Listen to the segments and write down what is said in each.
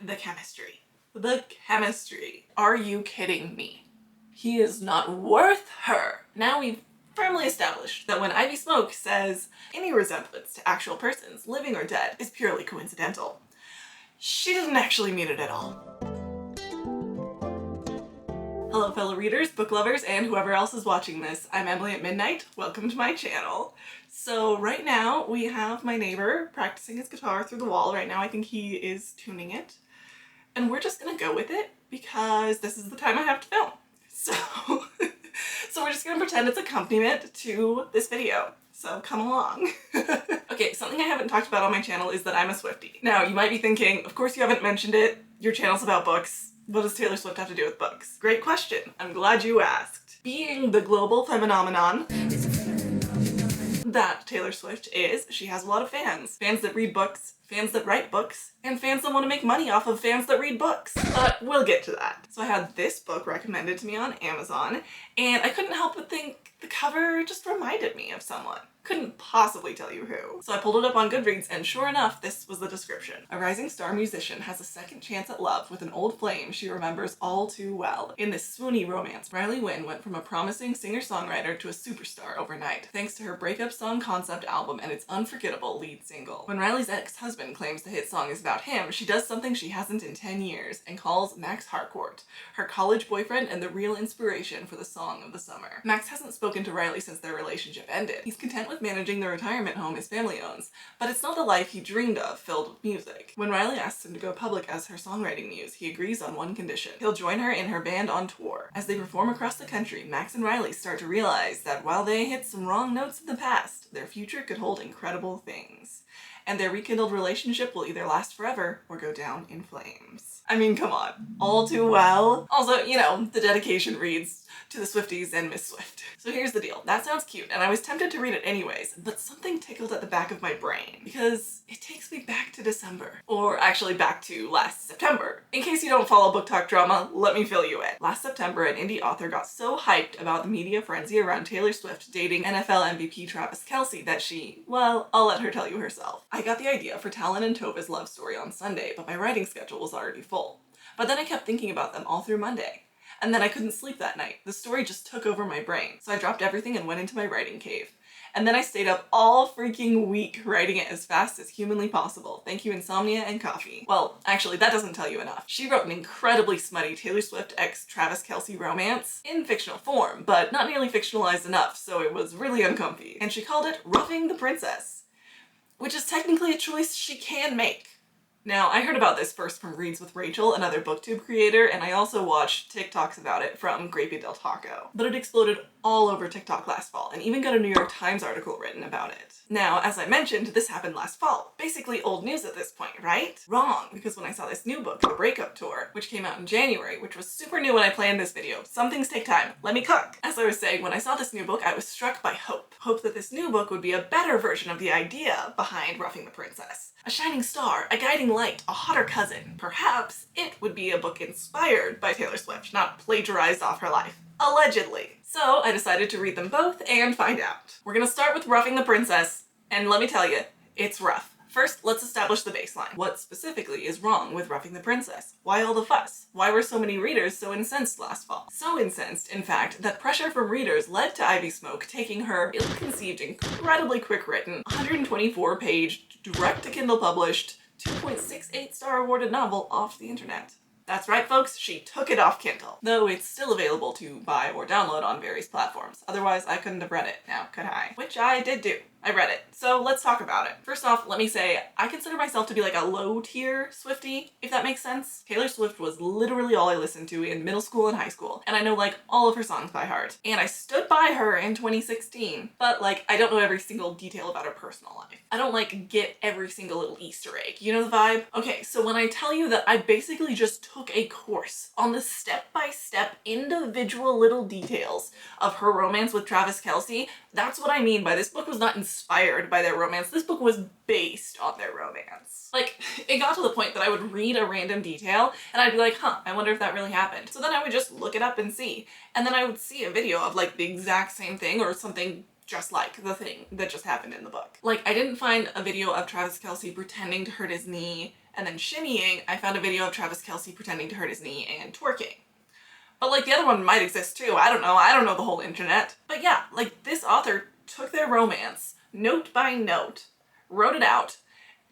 the chemistry. The chemistry. Are you kidding me? He is not worth her. Now we've firmly established that when Ivy Smoke says any resemblance to actual persons, living or dead, is purely coincidental, she didn't actually mean it at all. Hello fellow readers, book lovers, and whoever else is watching this. I'm Emily at Midnight. Welcome to my channel. So right now we have my neighbor practicing his guitar through the wall. Right now I think he is tuning it. And we're just gonna go with it because this is the time I have to film. So we're just gonna pretend it's accompaniment to this video. So come along. Okay, something I haven't talked about on my channel is that I'm a Swiftie. Now you might be thinking, of course you haven't mentioned it. Your channel's about books. What does Taylor Swift have to do with books? Great question. I'm glad you asked. Being the global phenomenon that Taylor Swift is, she has a lot of fans. Fans that read books, fans that write books, and fans that want to make money off of fans that read books. But we'll get to that. So I had this book recommended to me on Amazon, and I couldn't help but think the cover just reminded me of someone. Couldn't possibly tell you who. So I pulled it up on Goodreads, and sure enough, this was the description. A rising star musician has a second chance at love with an old flame she remembers all too well. In this swoony romance, Riley Wynn went from a promising singer-songwriter to a superstar overnight, thanks to her breakup song concept album and its unforgettable lead single. When Riley's ex-husband claims the hit song is about him, she does something she hasn't in 10 years and calls Max Harcourt, her college boyfriend and the real inspiration for the song of the summer. Max hasn't spoken to Riley since their relationship ended. He's content with managing the retirement home his family owns, but it's not the life he dreamed of filled with music. When Riley asks him to go public as her songwriting muse, he agrees on one condition. He'll join her in her band on tour. As they perform across the country, Max and Riley start to realize that while they hit some wrong notes in the past, their future could hold incredible things. And their rekindled relationship will either last forever or go down in flames. I mean, come on. All too well. Also, you know, the dedication reads, "To the Swifties and Miss Swift." So here's the deal. That sounds cute, and I was tempted to read it anyways, but something tickled at the back of my brain because it takes me back to December. Or actually back to last September. In case you don't follow book talk drama, let me fill you in. Last September, an indie author got so hyped about the media frenzy around Taylor Swift dating NFL MVP Travis Kelce that she, well, I'll let her tell you herself. I got the idea for Talon and Tova's love story on Sunday, but my writing schedule was already full. But then I kept thinking about them all through Monday. And then I couldn't sleep that night. The story just took over my brain. So I dropped everything and went into my writing cave. And then I stayed up all freaking week writing it as fast as humanly possible. Thank you, insomnia and coffee. Well, actually, that doesn't tell you enough. She wrote an incredibly smutty Taylor Swift x Travis Kelce romance in fictional form, but not nearly fictionalized enough, so it was really uncomfy. And she called it Roughing the Princess, which is technically a choice she can make. Now, I heard about this first from Reads with Rachel, another booktube creator, and I also watched TikToks about it from Grapey Del Taco. But it exploded all over TikTok last fall, and even got a New York Times article written about it. Now, as I mentioned, this happened last fall. Basically old news at this point, right? Wrong, because when I saw this new book, The Breakup Tour, which came out in January, which was super new when I planned this video. Some things take time. Let me cook. As I was saying, when I saw this new book, I was struck by hope. Hope that this new book would be a better version of the idea behind Roughing the Princess. A shining star, a guiding light, a hotter cousin. Perhaps it would be a book inspired by Taylor Swift, not plagiarized off her life. Allegedly. So I decided to read them both and find out. We're gonna start with Roughing the Princess, and let me tell you, it's rough. First, let's establish the baseline. What specifically is wrong with Roughing the Princess? Why all the fuss? Why were so many readers so incensed last fall? So incensed, in fact, that pressure from readers led to Ivy Smoke taking her ill-conceived, incredibly quick-written, 124-page, direct-to-Kindle published, 2.68 star awarded novel off the internet. That's right, folks, she took it off Kindle. Though it's still available to buy or download on various platforms. Otherwise, I couldn't have read it, now could I? Which I did do. I read it. So let's talk about it. First off, let me say, I consider myself to be like a low-tier Swiftie, if that makes sense. Taylor Swift was literally all I listened to in middle school and high school, and I know like all of her songs by heart. And I stood by her in 2016, but like I don't know every single detail about her personal life. I don't like get every single little Easter egg, you know the vibe? Okay, so when I tell you that I basically just took a course on the step-by-step individual little details of her romance with Travis Kelce, that's what I mean by this book was not inspired by their romance. This book was based on their romance. Like, it got to the point that I would read a random detail and I'd be like, huh, I wonder if that really happened. So then I would just look it up and see. And then I would see a video of like the exact same thing or something just like the thing that just happened in the book. Like, I didn't find a video of Travis Kelce pretending to hurt his knee And then shimmying, I found a video of Travis Kelce pretending to hurt his knee and twerking. But like the other one might exist too, I don't know the whole internet. But yeah, like this author took their romance, note by note, wrote it out,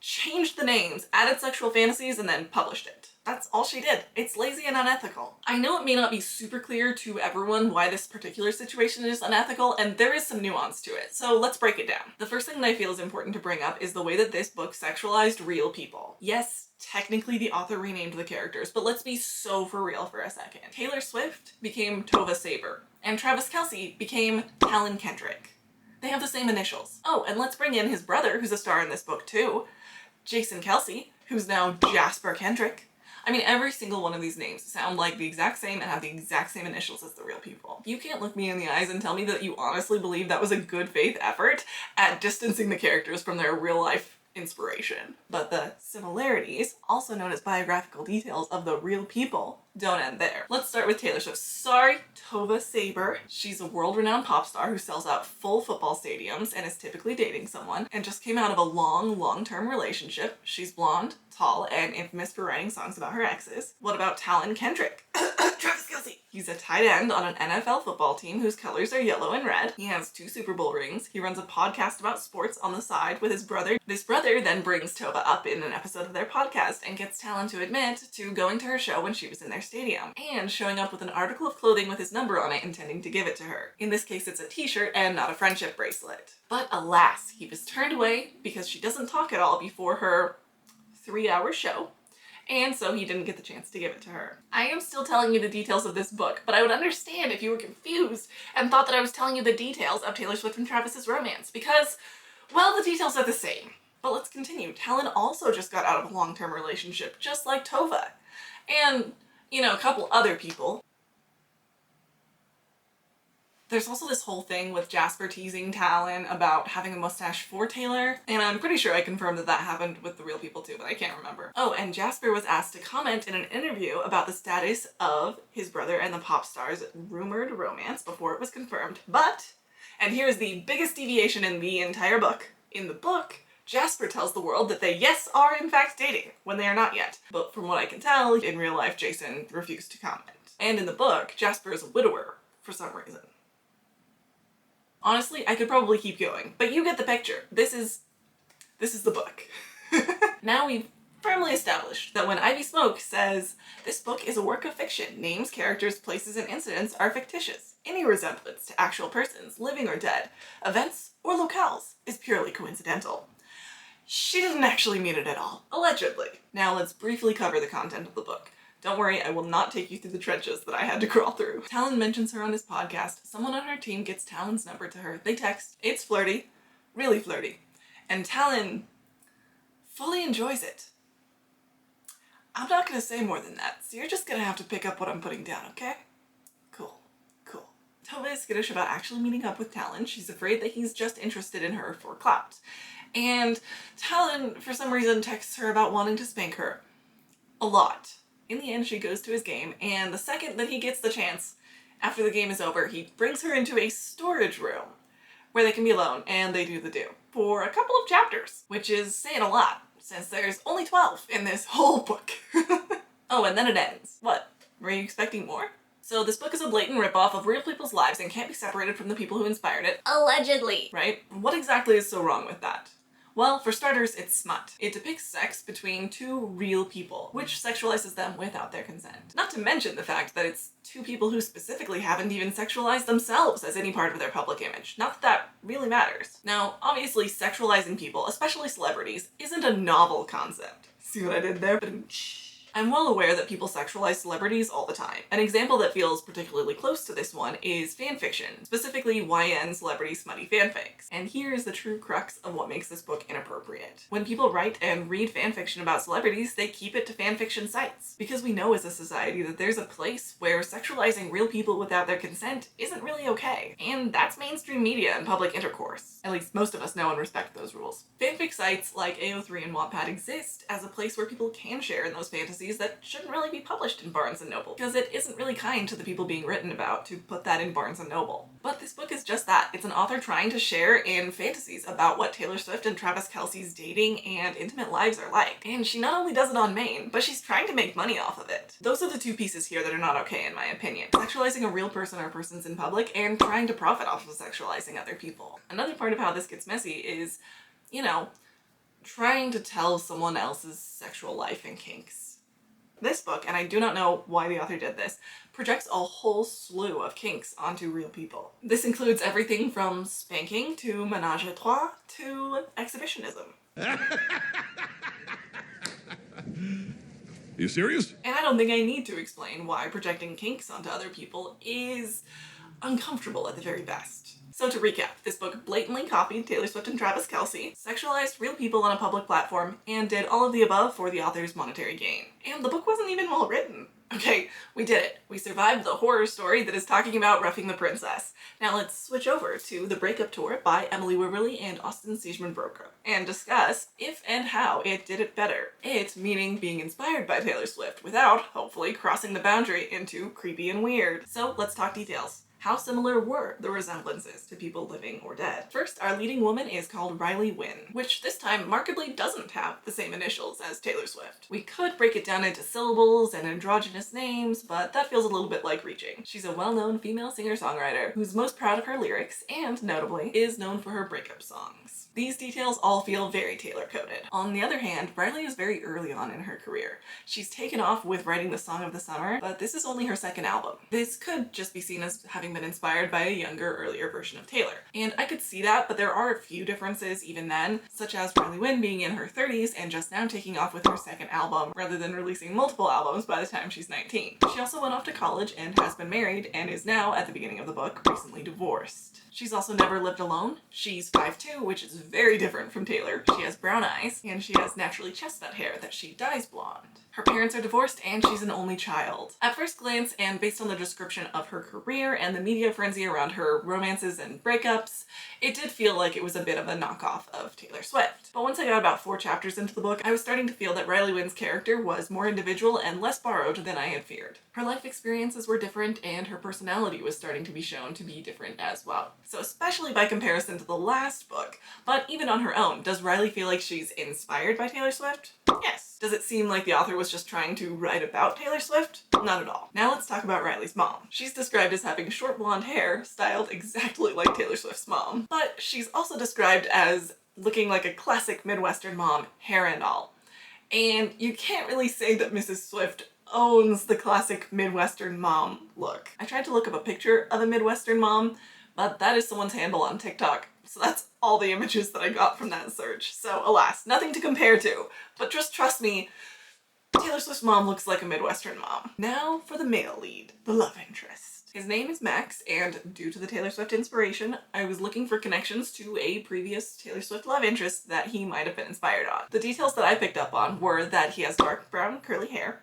changed the names, added sexual fantasies, and then published it. That's all she did. It's lazy and unethical. I know it may not be super clear to everyone why this particular situation is unethical, and there is some nuance to it, so let's break it down. The first thing that I feel is important to bring up is the way that this book sexualized real people. Yes, technically the author renamed the characters, but let's be so for real for a second. Taylor Swift became Tova Saber, and Travis Kelce became Talon Kendrick. They have the same initials. Oh, and let's bring in his brother, who's a star in this book too, Jason Kelce, who's now Jasper Kendrick. I mean, every single one of these names sound like the exact same and have the exact same initials as the real people. You can't look me in the eyes and tell me that you honestly believe that was a good faith effort at distancing the characters from their real life inspiration. But the similarities, also known as biographical details of the real people, don't end there. Let's start with Taylor Swift. Sorry, Tova Saber. She's a world-renowned pop star who sells out full football stadiums and is typically dating someone, and just came out of a long-term relationship. She's blonde, tall, and infamous for writing songs about her exes. What about Talon Kendrick? Travis Kelce. He's a tight end on an NFL football team whose colors are yellow and red. He has 2 Super Bowl rings. He runs a podcast about sports on the side with his brother. This brother then brings Tova up in an episode of their podcast and gets Talon to admit to going to her show when she was in their stadium and showing up with an article of clothing with his number on it, intending to give it to her. In this case, it's a t-shirt and not a friendship bracelet. But alas, he was turned away because she doesn't talk at all before her 3-hour show, and so he didn't get the chance to give it to her. I am still telling you the details of this book, but I would understand if you were confused and thought that I was telling you the details of Taylor Swift and Travis's romance, because, well, the details are the same. But let's continue. Talon also just got out of a long-term relationship, just like Tova. And, you know, a couple other people. There's also this whole thing with Jasper teasing Talon about having a mustache for Taylor, and I'm pretty sure I confirmed that that happened with the real people too, but I can't remember. Oh, and Jasper was asked to comment in an interview about the status of his brother and the pop star's rumored romance before it was confirmed, but, and here's the biggest deviation in the entire book, in the book, Jasper tells the world that they, yes, are in fact dating, when they are not yet. But from what I can tell, in real life, Jason refused to comment. And in the book, Jasper is a widower, for some reason. Honestly, I could probably keep going, but you get the picture. This is the book. Now we've firmly established that when Ivy Smoke says, this book is a work of fiction, names, characters, places, and incidents are fictitious. Any resemblance to actual persons, living or dead, events, or locales is purely coincidental. She didn't actually mean it at all, allegedly. Now let's briefly cover the content of the book. Don't worry, I will not take you through the trenches that I had to crawl through. Talon mentions her on his podcast. Someone on her team gets Talon's number to her. They text. It's flirty. Really flirty. And Talon fully enjoys it. I'm not gonna say more than that, so you're just gonna have to pick up what I'm putting down, okay? Cool. Tova is skittish about actually meeting up with Talon. She's afraid that he's just interested in her for clout. And Talon, for some reason, texts her about wanting to spank her. A lot. In the end, she goes to his game, and the second that he gets the chance, after the game is over, he brings her into a storage room where they can be alone, and they do the do. For a couple of chapters, which is saying a lot, since there's only 12 in this whole book. Oh, and then it ends. What? Were you expecting more? So this book is a blatant ripoff of real people's lives and can't be separated from the people who inspired it. Allegedly. Right? What exactly is so wrong with that? Well, for starters, it's smut. It depicts sex between 2 real people, which sexualizes them without their consent. Not to mention the fact that it's 2 people who specifically haven't even sexualized themselves as any part of their public image. Not that that really matters. Now, obviously, sexualizing people, especially celebrities, isn't a novel concept. See what I did there? I'm well aware that people sexualize celebrities all the time. An example that feels particularly close to this one is fanfiction, specifically YN celebrity smutty fanfics. And here's the true crux of what makes this book inappropriate. When people write and read fanfiction about celebrities, they keep it to fanfiction sites. Because we know as a society that there's a place where sexualizing real people without their consent isn't really okay. And that's mainstream media and public intercourse. At least most of us know and respect those rules. Fanfic sites like AO3 and Wattpad exist as a place where people can share in those fantasies fantasies that shouldn't really be published in Barnes & Noble, because it isn't really kind to the people being written about to put that in Barnes & Noble. But this book is just that. It's an author trying to share in fantasies about what Taylor Swift and Travis Kelce's dating and intimate lives are like. And she not only does it on Maine, but she's trying to make money off of it. Those are the two pieces here that are not okay in my opinion. Sexualizing a real person or persons in public and trying to profit off of sexualizing other people. Another part of how this gets messy is, you know, trying to tell someone else's sexual life and kinks. This book, and I do not know why the author did this, projects a whole slew of kinks onto real people. This includes everything from spanking to menage a trois to exhibitionism. You serious? And I don't think I need to explain why projecting kinks onto other people is uncomfortable at the very best. So to recap, this book blatantly copied Taylor Swift and Travis Kelce, sexualized real people on a public platform, and did all of the above for the author's monetary gain. And the book wasn't even well written. Okay, we did it. We survived the horror story that is talking about roughing the princess. Now let's switch over to The Breakup Tour by Emily Wibberly and Austin Siegemund-Broka and discuss if and how it did it better. It meaning being inspired by Taylor Swift without, hopefully, crossing the boundary into creepy and weird. So let's talk details. How similar were the resemblances to people living or dead? First, our leading woman is called Riley Wynn, which this time markedly doesn't have the same initials as Taylor Swift. We could break it down into syllables and androgynous names, but that feels a little bit like reaching. She's a well-known female singer-songwriter who's most proud of her lyrics and, notably, is known for her breakup songs. These details all feel very Taylor-coded. On the other hand, Riley is very early on in her career. She's taken off with writing the Song of the Summer, but this is only her second album. This could just be seen as having been inspired by a younger, earlier version of Taylor. And I could see that, but there are a few differences even then, such as Riley Wynn being in her 30s and just now taking off with her second album, rather than releasing multiple albums by the time she's 19. She also went off to college and has been married, and is now, at the beginning of the book, recently divorced. She's also never lived alone. She's 5'2", which is very different from Taylor. She has brown eyes, and she has naturally chestnut hair that she dyes blonde. Her parents are divorced, and she's an only child. At first glance, and based on the description of her career and the media frenzy around her romances and breakups, it did feel like it was a bit of a knockoff of Taylor Swift. But once I got about 4 chapters into the book, I was starting to feel that Riley Wynn's character was more individual and less borrowed than I had feared. Her life experiences were different, and her personality was starting to be shown to be different as well. So especially by comparison to the last book, but even on her own, does Riley feel like she's inspired by Taylor Swift? Yes. Does it seem like the author was just trying to write about Taylor Swift? Not at all. Now let's talk about Riley's mom. She's described as having short blonde hair, styled exactly like Taylor Swift's mom, but she's also described as looking like a classic Midwestern mom, hair and all. And you can't really say that Mrs. Swift owns the classic Midwestern mom look. I tried to look up a picture of a Midwestern mom, but that is someone's handle on TikTok. So that's all the images that I got from that search. So alas, nothing to compare to, but just trust me, Taylor Swift's mom looks like a Midwestern mom. Now for the male lead, the love interest. His name is Max, and due to the Taylor Swift inspiration, I was looking for connections to a previous Taylor Swift love interest that he might have been inspired on. The details that I picked up on were that he has dark brown curly hair,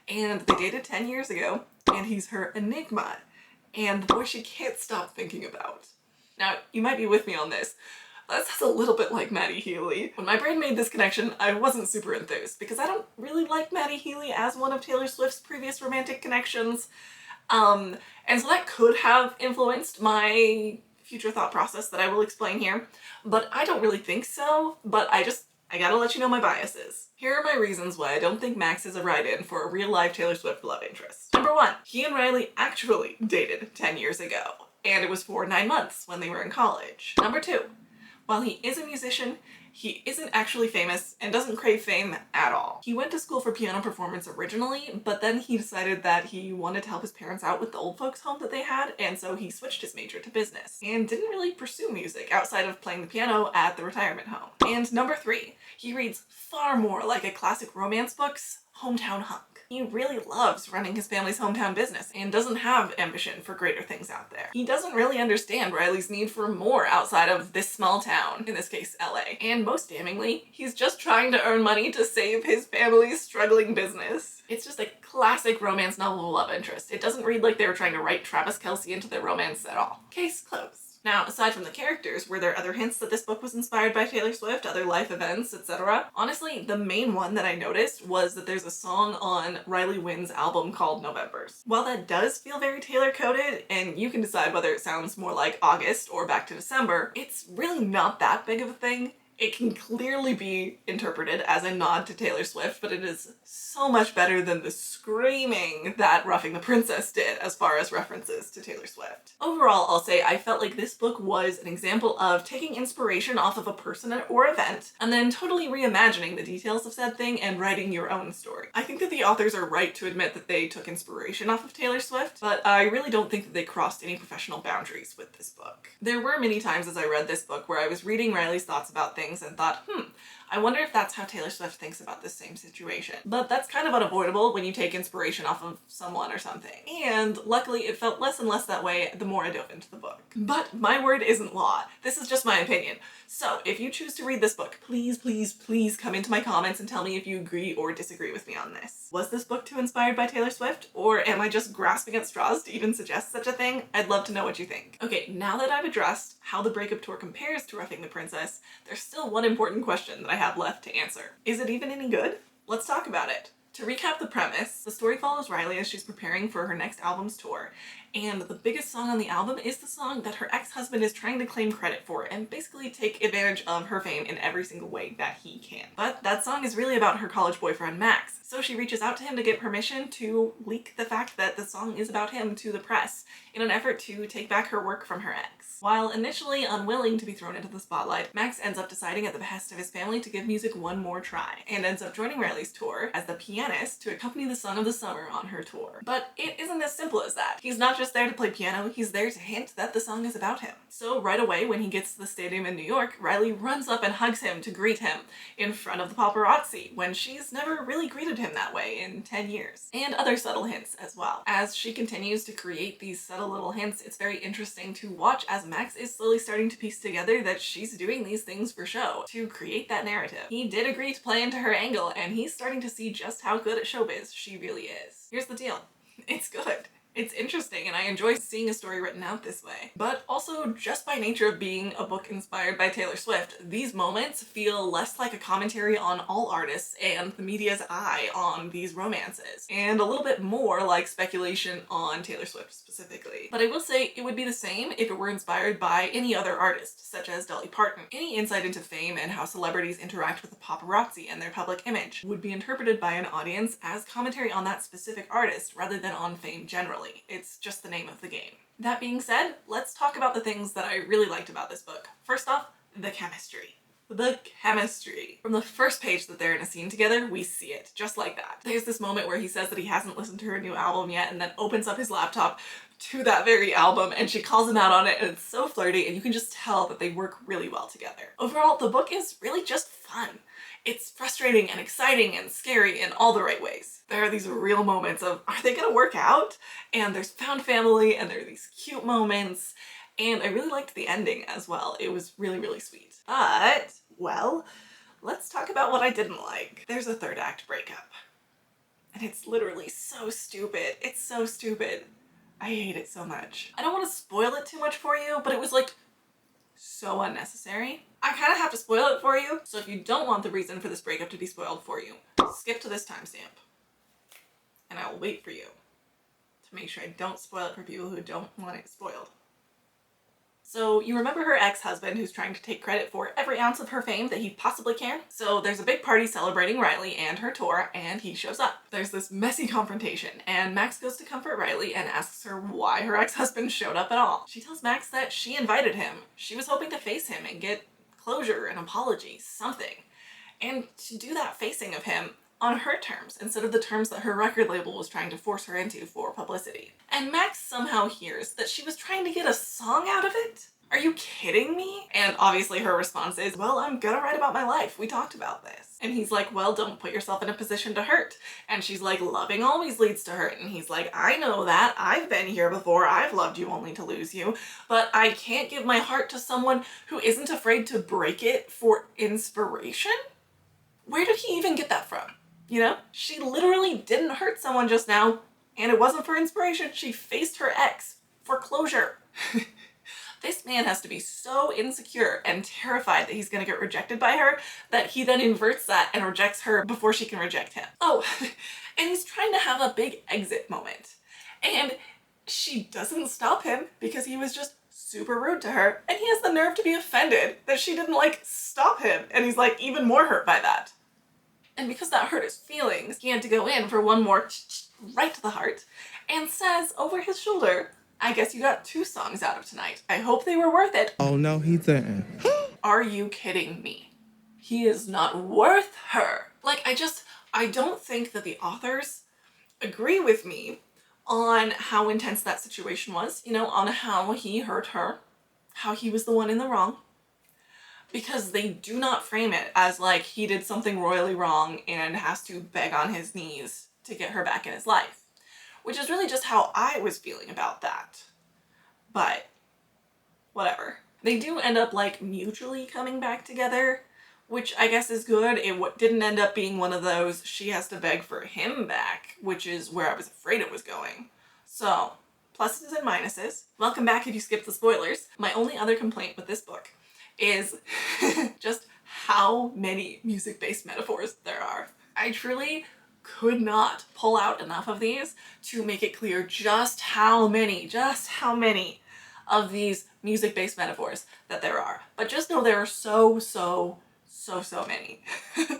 and they dated 10 years ago, and he's her enigma, and the boy she can't stop thinking about. Now, you might be with me on this. That sounds a little bit like Maddie Healy. When my brain made this connection, I wasn't super enthused because I don't really like Maddie Healy as one of Taylor Swift's previous romantic connections. And so that could have influenced my future thought process that I will explain here, but I don't really think so, but I gotta let you know my biases. Here are my reasons why I don't think Max is a write-in for a real-life Taylor Swift love interest. Number 1, he and Riley actually dated 10 years ago, and it was for 9 months when they were in college. Number 2, while he is a musician, he isn't actually famous and doesn't crave fame at all. He went to school for piano performance originally, but then he decided that he wanted to help his parents out with the old folks home that they had, and so he switched his major to business and didn't really pursue music outside of playing the piano at the retirement home. And number 3, he reads far more like a classic romance book's hometown hunk. He really loves running his family's hometown business and doesn't have ambition for greater things out there. He doesn't really understand Riley's need for more outside of this small town, in this case LA. And most damningly, he's just trying to earn money to save his family's struggling business. It's just a classic romance novel love interest. It doesn't read like they were trying to write Travis Kelce into their romance at all. Case closed. Now, aside from the characters, were there other hints that this book was inspired by Taylor Swift, other life events, etc.? Honestly, the main one that I noticed was that there's a song on Riley Wynn's album called Novembers. While that does feel very Taylor-coded, and you can decide whether it sounds more like August or Back to December, it's really not that big of a thing. It can clearly be interpreted as a nod to Taylor Swift, but it is so much better than the screaming that Roughing the Princess did as far as references to Taylor Swift. Overall, I'll say I felt like this book was an example of taking inspiration off of a person or event and then totally reimagining the details of said thing and writing your own story. I think that the authors are right to admit that they took inspiration off of Taylor Swift, but I really don't think that they crossed any professional boundaries with this book. There were many times as I read this book where I was reading Riley's thoughts about things and thought, I wonder if that's how Taylor Swift thinks about this same situation. But that's kind of unavoidable when you take inspiration off of someone or something. And luckily it felt less and less that way the more I dove into the book. But my word isn't law. This is just my opinion. So if you choose to read this book, please, please, please come into my comments and tell me if you agree or disagree with me on this. Was this book too inspired by Taylor Swift? Or am I just grasping at straws to even suggest such a thing? I'd love to know what you think. Okay, now that I've addressed how the Breakup Tour compares to Roughing the Princess, there's still one important question that I have left to answer. Is it even any good? Let's talk about it. To recap the premise, the story follows Riley as she's preparing for her next album's tour, and the biggest song on the album is the song that her ex-husband is trying to claim credit for and basically take advantage of her fame in every single way that he can. But that song is really about her college boyfriend Max, so she reaches out to him to get permission to leak the fact that the song is about him to the press in an effort to take back her work from her ex. While initially unwilling to be thrown into the spotlight, Max ends up deciding at the behest of his family to give music one more try, and ends up joining Riley's tour as the pianist to accompany the song of the summer on her tour. But it isn't as simple as that. He's not just there to play piano, he's there to hint that the song is about him. So right away, when he gets to the stadium in New York, Riley runs up and hugs him to greet him in front of the paparazzi, when she's never really greeted him that way in 10 years. And other subtle hints as well. As she continues to create these subtle little hints, it's very interesting to watch as Max is slowly starting to piece together that she's doing these things for show, to create that narrative. He did agree to play into her angle, and he's starting to see just how good at showbiz she really is. Here's the deal. It's good. It's interesting, and I enjoy seeing a story written out this way. But also, just by nature of being a book inspired by Taylor Swift, these moments feel less like a commentary on all artists and the media's eye on these romances, and a little bit more like speculation on Taylor Swift specifically. But I will say it would be the same if it were inspired by any other artist, such as Dolly Parton. Any insight into fame and how celebrities interact with the paparazzi and their public image would be interpreted by an audience as commentary on that specific artist rather than on fame generally. It's just the name of the game. That being said, let's talk about the things that I really liked about this book. First off, the chemistry. The chemistry. From the first page that they're in a scene together, we see it, just like that. There's this moment where he says that he hasn't listened to her new album yet and then opens up his laptop to that very album and she calls him out on it, and it's so flirty and you can just tell that they work really well together. Overall, the book is really just fun. It's frustrating and exciting and scary in all the right ways. There are these real moments of, are they gonna work out? And there's found family and there are these cute moments, and I really liked the ending as well. It was really, really sweet. But, well, let's talk about what I didn't like. There's a third act breakup. And it's literally so stupid. It's so stupid. I hate it so much. I don't want to spoil it too much for you, but it was like so unnecessary. I kind of have to spoil it for you, so if you don't want the reason for this breakup to be spoiled for you, skip to this timestamp. And I will wait for you to make sure I don't spoil it for people who don't want it spoiled. So you remember her ex-husband who's trying to take credit for every ounce of her fame that he possibly can? So there's a big party celebrating Riley and her tour, and he shows up. There's this messy confrontation, and Max goes to comfort Riley and asks her why her ex-husband showed up at all. She tells Max that she invited him. She was hoping to face him and get closure, an apology, something. And to do that facing of him on her terms instead of the terms that her record label was trying to force her into for publicity. And Max somehow hears that she was trying to get a song out of it? Are you kidding me? And obviously her response is, well, I'm gonna write about my life. We talked about this. And he's like, well, don't put yourself in a position to hurt. And she's like, loving always leads to hurt. And he's like, I know that. I've been here before. I've loved you only to lose you. But I can't give my heart to someone who isn't afraid to break it for inspiration? Where did he even get that from? You know? She literally didn't hurt someone just now, and it wasn't for inspiration. She faced her ex for closure. This man has to be so insecure and terrified that he's gonna get rejected by her that he then inverts that and rejects her before she can reject him. Oh, and he's trying to have a big exit moment. And she doesn't stop him because he was just super rude to her, and he has the nerve to be offended that she didn't like stop him, and he's like even more hurt by that. And because that hurt his feelings, he had to go in for one more right to the heart and says over his shoulder, "I guess you got 2 songs out of tonight. I hope they were worth it." Oh no, he didn't. Are you kidding me? He is not worth her. Like, I don't think that the authors agree with me on how intense that situation was, you know, on how he hurt her, how he was the one in the wrong, because they do not frame it as like he did something royally wrong and has to beg on his knees to get her back in his life, which is really just how I was feeling about that. But whatever. They do end up like mutually coming back together, which I guess is good. It didn't end up being one of those she has to beg for him back, which is where I was afraid it was going. So, pluses and minuses. Welcome back if you skipped the spoilers. My only other complaint with this book is just how many music-based metaphors there are. I truly could not pull out enough of these to make it clear just how many of these music-based metaphors that there are. But just know there are so many.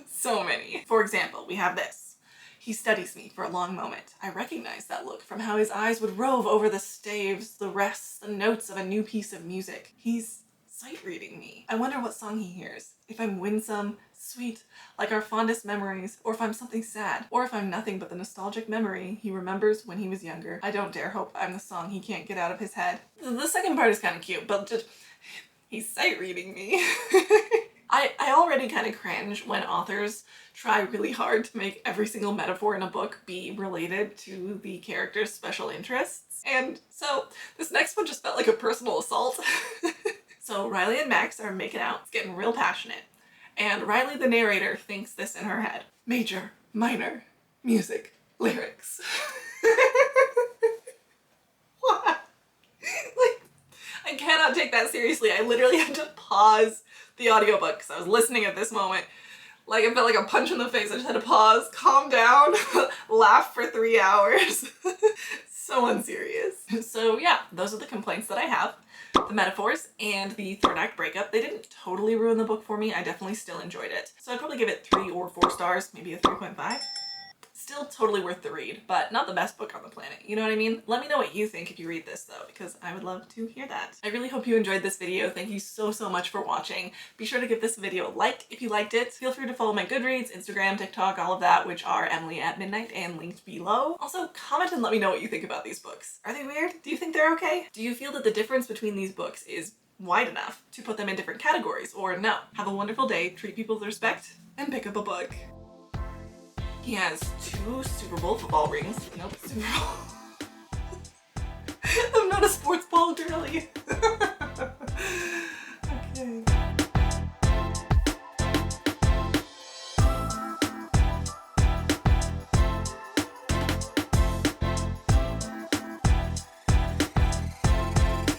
So many. For example, we have this. He studies me for a long moment. I recognize that look from how his eyes would rove over the staves, the rests, the notes of a new piece of music. He's sight-reading me. I wonder what song he hears. If I'm winsome, sweet, like our fondest memories, or if I'm something sad, or if I'm nothing but the nostalgic memory he remembers when he was younger. I don't dare hope I'm the song he can't get out of his head. The second part is kind of cute, but just, he's sight-reading me. I already kind of cringe when authors try really hard to make every single metaphor in a book be related to the character's special interests. And so this next one just felt like a personal assault. So Riley and Max are making out. It's getting real passionate. And Riley, the narrator, thinks this in her head. Major, minor, music, lyrics. What? Like, I cannot take that seriously. I literally had to pause the audiobook because I was listening at this moment. Like, it felt like a punch in the face. I just had to pause, calm down, laugh for 3 hours. So unserious. So yeah, those are the complaints that I have. The metaphors and the third act breakup, they didn't totally ruin the book for me. I definitely still enjoyed it. So I'd probably give it 3 or 4 stars, maybe a 3.5. Still totally worth the read, but not the best book on the planet. You know what I mean? Let me know what you think if you read this though, because I would love to hear that. I really hope you enjoyed this video. Thank you so much for watching. Be sure to give this video a like if you liked it. Feel free to follow my Goodreads, Instagram, TikTok, all of that, which are Emily at Midnight and linked below. Also, comment and let me know what you think about these books. Are they weird? Do you think they're okay? Do you feel that the difference between these books is wide enough to put them in different categories, or no? Have a wonderful day, treat people with respect, and pick up a book. He has 2 Super Bowl football rings. Nope, Super Bowl. I'm not a sports ball girl.